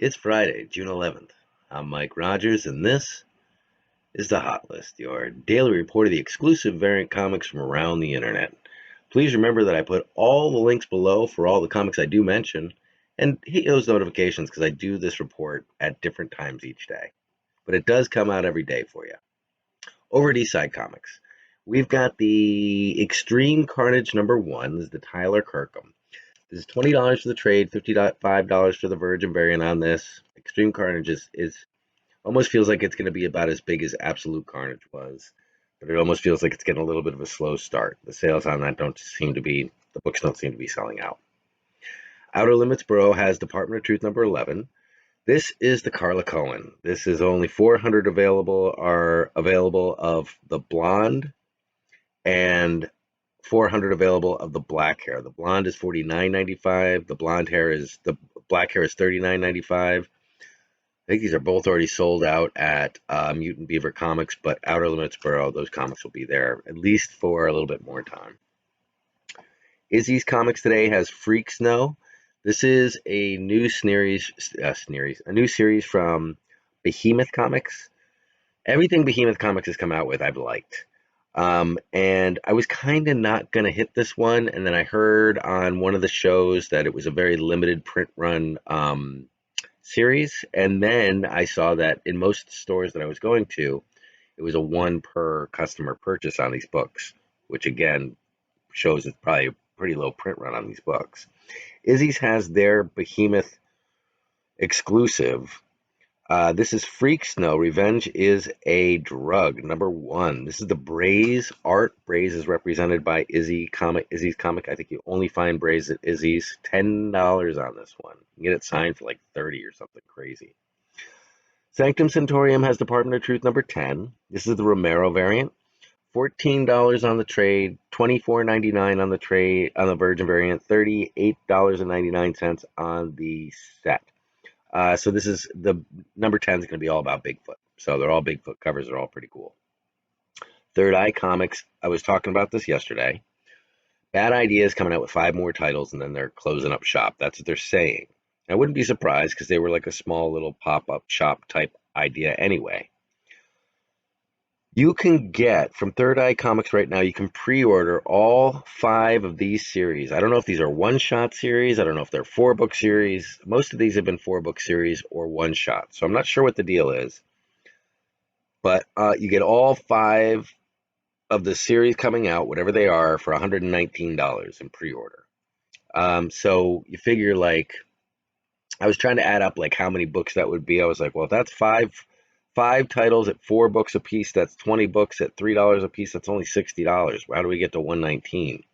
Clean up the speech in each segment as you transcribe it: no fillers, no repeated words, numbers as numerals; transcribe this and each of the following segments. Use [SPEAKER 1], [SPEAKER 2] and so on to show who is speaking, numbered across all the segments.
[SPEAKER 1] It's Friday, June 11th. I'm Mike Rogers, and this is the Hot List, your daily report of the exclusive variant comics from around the internet. Please remember that I put all the links below for all the comics I do mention, and hit those notifications because I do this report at different times each day. But it does come out every day for you. Over at Eastside Comics, we've got the Extreme Carnage #1. This is the Tyler Kirkham. This is $20 for the trade, $55 for the Virgin variant on this. Extreme Carnage is almost feels like it's going to be about as big as Absolute Carnage was, but it almost feels like it's getting a little bit of a slow start. The sales on that the books don't seem to be selling out. Outer Limits Borough has Department of Truth #11. This is the CARLA COHEN. This is only 400 available of the blonde and 400 available of the black hair. The blonde is $49.95. The black hair is $39.95. I think these are both already sold out at Mutant Beaver Comics, but Outer Limits Borough, those comics will be there at least for a little bit more time. Izzys Comics today has Freak Snow. This is a new series from Behemoth Comics. Everything Behemoth Comics has come out with, I've liked. And I was kind of not going to hit this one, and then I heard on one of the shows that it was a very limited print run series, and then I saw that in most stores that I was going to, it was a one per customer purchase on these books, which again shows it's probably a pretty low print run on these books. Izzys has their Behemoth exclusive. This is Freak Snow. Revenge is a Drug #1. This is the Braze art. Braze is represented by Izzys Comic. I think you only find Braze at Izzys. $10 on this one. You can get it signed for like 30 or something crazy. Sanctum Centaurium has Department of Truth #10. This is the Romero variant. $14 on the trade, $24.99 on the trade on the Virgin variant, $38.99 on the set. So this is the #10 is going to be all about Bigfoot. So they're all Bigfoot covers. They're all pretty cool. Third Eye Comics. I was talking about this yesterday. Bad Idea is coming out with 5 more titles, and then they're closing up shop. That's what they're saying. I wouldn't be surprised because they were like a small little pop-up shop type idea anyway. You can get from Third Eye Comics right now, you can pre-order all 5 of these series. I don't know if these are one-shot series. I don't know if they're 4-book series. Most of these have been 4-book series or one-shot. So I'm not sure what the deal is. But you get all 5 of the series coming out, whatever they are, for $119 in pre-order. So you figure like, I was trying to add up like how many books that would be. I was like, well, if that's 5 titles at 4 books a piece, that's 20 books at $3 a piece. That's only $60. How do we get to $119?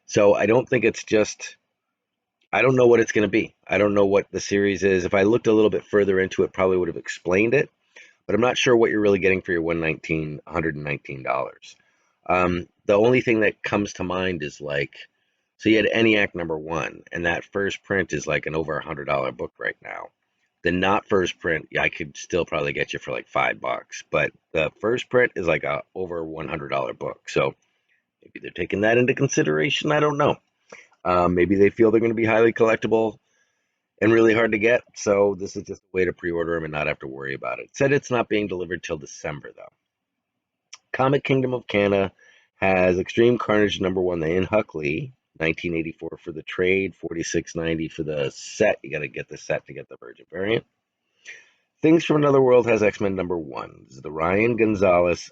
[SPEAKER 1] So I don't think it's just, I don't know what it's going to be. I don't know what the series is. If I looked a little bit further into it, probably would have explained it, but I'm not sure what you're really getting for your $119. The only thing that comes to mind is like, so you had ENIAC #1, and that first print is like an over $100 book right now. The not first print, I could still probably get you for like $5, but the first print is like a over $100 book. So maybe they're taking that into consideration. I don't know. Maybe they feel they're going to be highly collectible and really hard to get. So this is just a way to pre-order them and not have to worry about it. It said it's not being delivered till December though. Comic Kingdom of Canada has Extreme Carnage #1, the In Huck Lee. 1984 for the trade, $46.90 for the set. You got to get the set to get the Virgin variant. Things from Another World has X-Men #1. This is the Ryan Gonzalez.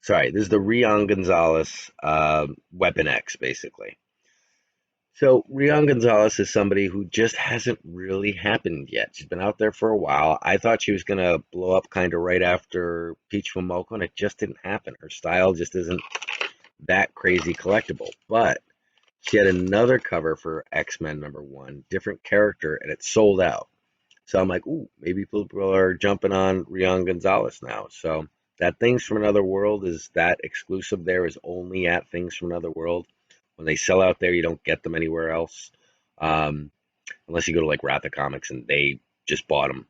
[SPEAKER 1] This is the Rian Gonzalez Weapon X, basically. So Rian Gonzalez is somebody who just hasn't really happened yet. She's been out there for a while. I thought she was going to blow up kind of right after Peach Momoko, and it just didn't happen. Her style just isn't that crazy collectible, but she had another cover for X-Men #1, different character, and it sold out. So I'm like, ooh, maybe people are jumping on Rian Gonzalez now. So that Things from Another World is that exclusive there is only at Things from Another World. When they sell out there, you don't get them anywhere else, unless you go to like Ratha Comics and they just bought them.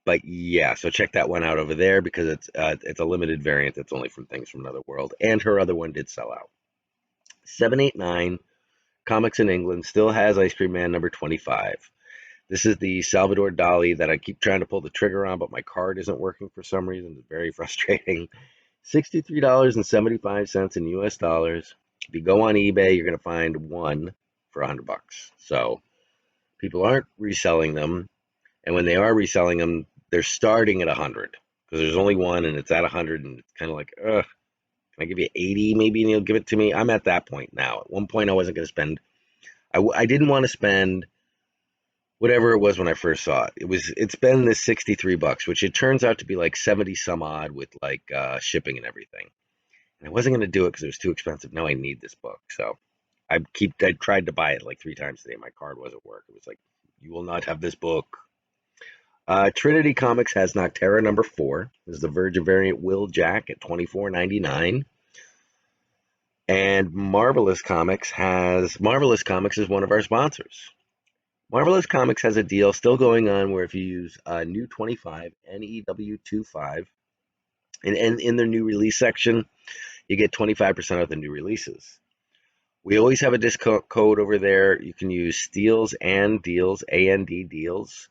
[SPEAKER 1] But yeah, so check that one out over there because it's a limited variant that's only from Things from Another World, and her other one did sell out. 789 Comics in England still has Ice Cream Man #25. This is the Salvador Dali that I keep trying to pull the trigger on, but my card isn't working for some reason. It's very frustrating. $63.75 in US dollars. If you go on eBay, you're going to find one for $100. So people aren't reselling them. And when they are reselling them, they're starting at 100 because there's only one and it's at 100. And it's kind of like, ugh, can I give you 80 maybe and you'll give it to me? I'm at that point now. At one point, I wasn't going to spend, I didn't want to spend whatever it was when I first saw it. It's been this $63, which it turns out to be like 70 some odd with like shipping and everything. And I wasn't going to do it because it was too expensive. Now I need this book. So I tried to buy it like 3 times today. My card wasn't work. It was like, you will not have this book. Trinity Comics has Noctera #4. This is the Virgin variant Will Jack at $24.99. And Marvelous Comics is one of our sponsors. Marvelous Comics has a deal still going on where if you use new 25 NEW25 and in their new release section, you get 25% of the new releases. We always have a discount code over there. You can use Steals and Deals, AND Deals,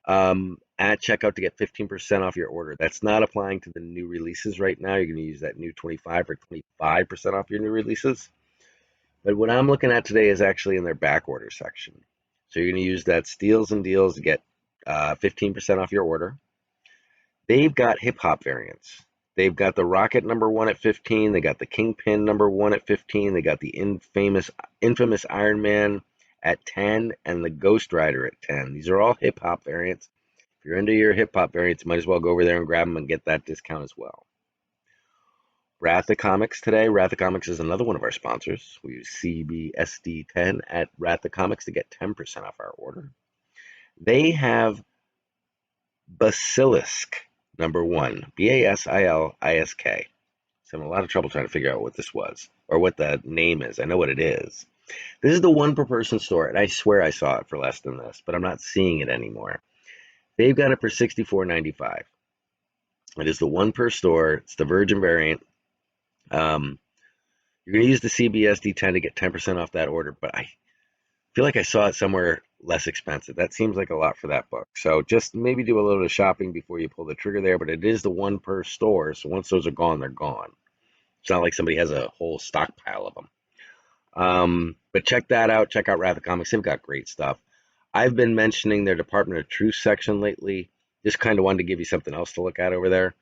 [SPEAKER 1] at checkout to get 15% off your order. That's not applying to the new releases right now. You're going to use that new 25 for 25% off your new releases. But what I'm looking at today is actually in their back order section. So you're going to use that Steals and Deals to get 15% off your order. They've got hip hop variants. They've got the Rocket #1 at 15. They got the Kingpin #1 at 15. They got the infamous Iron Man at 10 and the Ghost Rider at 10. These are all hip hop variants. If you're into your hip hop variants, you might as well go over there and grab them and get that discount as well. Wrath of Comics today. Wrath of Comics is another one of our sponsors. We use CBSD10 at Wrath of Comics to get 10% off our order. They have Basilisk #1, BASILISK. So I'm in a lot of trouble trying to figure out what this was or what the name is. I know what it is. This is the one per person store, and I swear I saw it for less than this, but I'm not seeing it anymore. They've got it for $64.95. It is the one per store. It's the Virgin variant. You're going to use the CBSD10 to get 10% off that order, but I feel like I saw it somewhere less expensive. That seems like a lot for that book. So just maybe do a little bit of shopping before you pull the trigger there, but it is the one per store. So once those are gone, they're gone. It's not like somebody has a whole stockpile of them. But check that out. Check out Wrath of Comics. They've got great stuff. I've been mentioning their Department of Truth section lately. Just kind of wanted to give you something else to look at over there.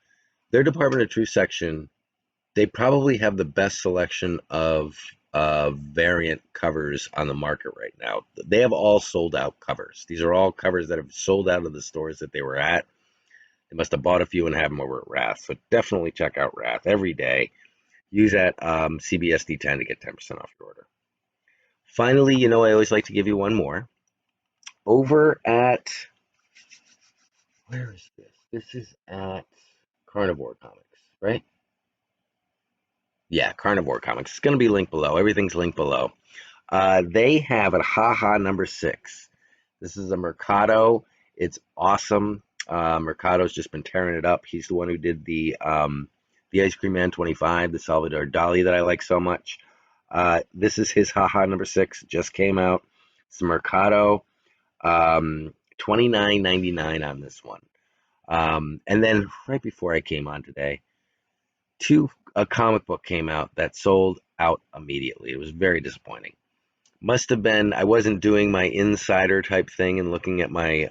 [SPEAKER 1] Their Department of Truth section, they probably have the best selection of variant covers on the market right now. They have all sold out covers. These are all covers that have sold out of the stores that they were at. They must have bought a few and have them over at Wrath. So definitely check out Wrath every day. Use that CBSD10 to get 10% off your order. Finally, I always like to give you one more. Over at, where is this? This is at Carnivore Comics, right? Yeah, Carnivore Comics. It's going to be linked below. Everything's linked below. They have a HaHa #6. This is a Mercado. It's awesome. Mercado's just been tearing it up. He's the one who did the Ice Cream Man 25, the Salvador Dali that I like so much. This is his HaHa #6. Just came out. It's the Mercado. $29.99 on this one. And then right before I came on today, a comic book came out that sold out immediately. It was very disappointing. Must have been I wasn't doing my insider type thing and looking at my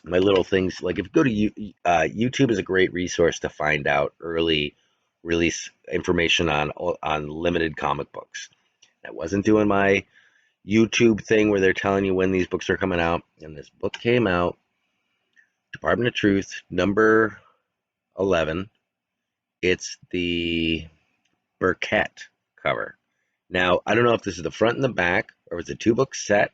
[SPEAKER 1] my little things. Like if you go to YouTube is a great resource to find out early release information on limited comic books. I wasn't doing my YouTube thing where they're telling you when these books are coming out, and this book came out, Department of Truth #11. It's the Burkett cover. Now, I don't know if this is the front and the back, or it's a 2-book set,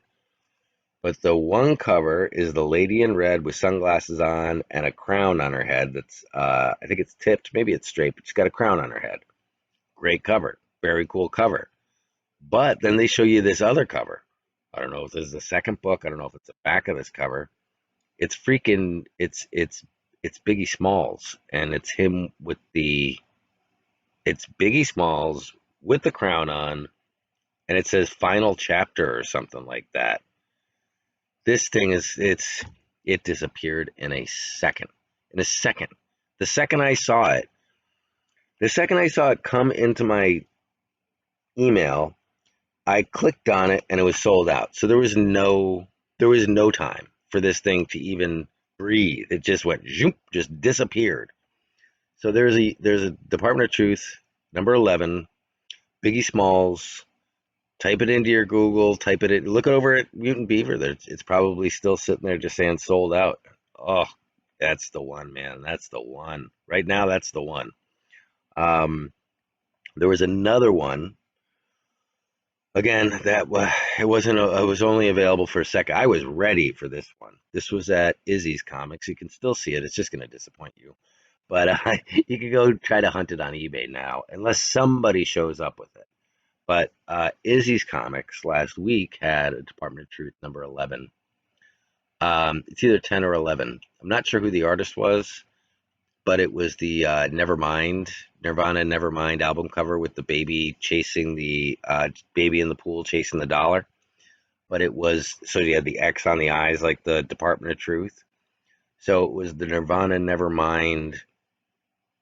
[SPEAKER 1] but the one cover is the lady in red with sunglasses on and a crown on her head that's, I think it's tipped, maybe it's straight, but she's got a crown on her head. Great cover. Very cool cover. But then they show you this other cover. I don't know if this is the second book. I don't know if it's the back of this cover. It's freaking, it's Biggie Smalls, and it's him with it's Biggie Smalls with the crown on, and it says final chapter or something like that. This thing it disappeared in a second. In a second. The second I saw it, the second I saw it come into my email, I clicked on it and it was sold out. So there was no time for this thing to even breathe. It just went zoom, just disappeared. So there's a Department of Truth number 11, Biggie Smalls. Type it into your Google, type it in, look it over at Mutant Beaver. It's probably still sitting there just saying sold out. Oh, that's the one, man. That's the one. Right now, that's the one. Um, there was another one. Again, it wasn't. It was only available for a second. I was ready for this one. This was at Izzys Comics. You can still see it. It's just going to disappoint you, but you can go try to hunt it on eBay now, unless somebody shows up with it. But Izzy's Comics last week had a Department of Truth number 11. It's either 10 or 11. I'm not sure who the artist was, but it was the Nevermind, Nirvana Nevermind album cover with the baby chasing the baby in the pool chasing the dollar. But it was, so you had the X on the eyes like the Department of Truth. So it was the Nirvana Nevermind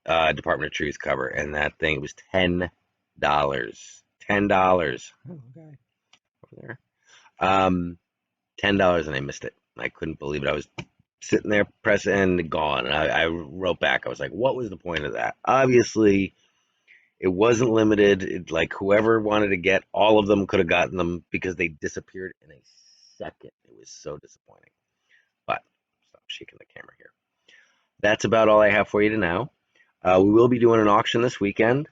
[SPEAKER 1] Department of Truth cover, and that thing was $10. $10. Oh, okay. Over there. $10, and I missed it. I couldn't believe it. I was sitting there pressing and gone. And I wrote back. I was like, what was the point of that? Obviously, it wasn't limited. Like whoever wanted to get all of them could have gotten them because they disappeared in a second. It was so disappointing. But stop shaking the camera here. That's about all I have for you now. We will be doing an auction this weekend.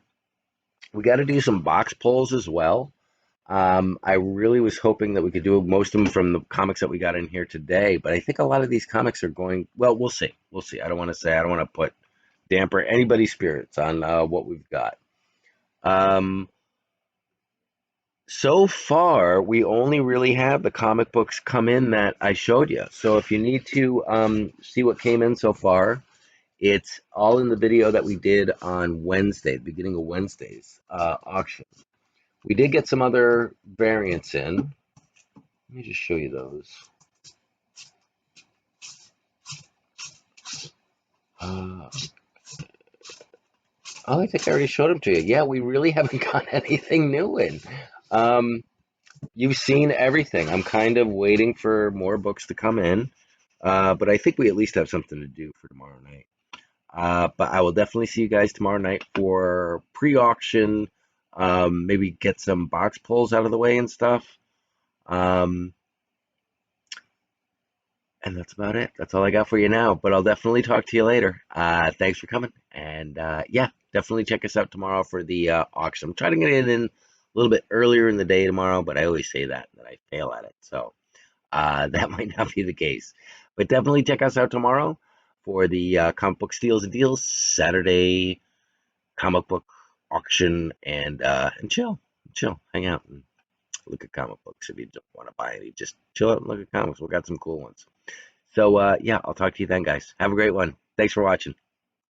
[SPEAKER 1] We got to do some box pulls as well. I really was hoping that we could do most of them from the comics that we got in here today, but I think a lot of these comics are going, well, we'll see. We'll see. I don't want to put damper anybody's spirits on what we've got. So far, we only really have the comic books come in that I showed you. So if you need to see what came in so far, it's all in the video that we did on Wednesday, the beginning of Wednesday's auction. We did get some other variants in. Let me just show you those. Oh, I think I already showed them to you. Yeah, we really haven't got anything new in. You've seen everything. I'm kind of waiting for more books to come in, but I think we at least have something to do for tomorrow night. But I will definitely see you guys tomorrow night for pre-auction. Maybe get some box pulls out of the way and stuff. And that's about it. That's all I got for you now. But I'll definitely talk to you later. Thanks for coming. And yeah, definitely check us out tomorrow for the auction. I'm trying to get it in a little bit earlier in the day tomorrow, but I always say that I fail at it. So that might not be the case. But definitely check us out tomorrow for the comic book steals and deals Saturday comic book auction and chill, hang out and look at comic books. If you don't want to buy any, just chill out and look at comics. We got some cool ones. So yeah, I'll talk to you then, guys. Have a great one. Thanks for watching.